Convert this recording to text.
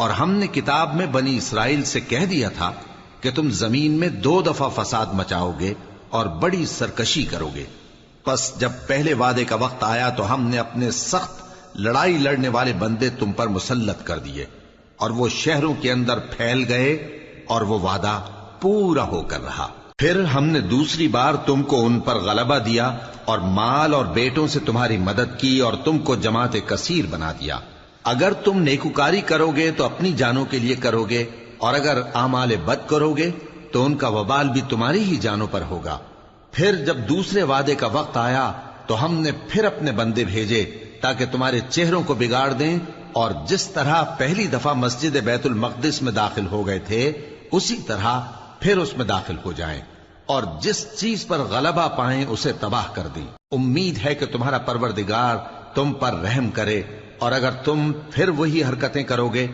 اور ہم نے کتاب میں بنی اسرائیل سے کہہ دیا تھا کہ تم زمین میں 2 دفعہ فساد مچاؤ گے اور بڑی سرکشی کرو گے۔ پس جب پہلے وعدے کا وقت آیا تو ہم نے اپنے سخت لڑائی لڑنے والے بندے تم پر مسلط کر دیے، اور وہ شہروں کے اندر پھیل گئے، اور وہ وعدہ پورا ہو کر رہا۔ پھر ہم نے دوسری بار تم کو ان پر غلبہ دیا اور مال اور بیٹوں سے تمہاری مدد کی اور تم کو جماعت کثیر بنا دیا۔ اگر تم نیکوکاری کرو گے تو اپنی جانوں کے لیے کرو گے، اور اگر اعمال بد کرو گے تو ان کا وبال بھی تمہاری ہی جانوں پر ہوگا۔ پھر جب دوسرے وعدے کا وقت آیا تو ہم نے پھر اپنے بندے بھیجے تاکہ تمہارے چہروں کو بگاڑ دیں، اور جس طرح پہلی دفعہ مسجد بیت المقدس میں داخل ہو گئے تھے اسی طرح پھر اس میں داخل ہو جائیں، اور جس چیز پر غلبہ پائیں اسے تباہ کر دیں۔ امید ہے کہ تمہارا پروردگار تم پر رحم کرے، اور اگر تم پھر وہی حرکتیں کرو گے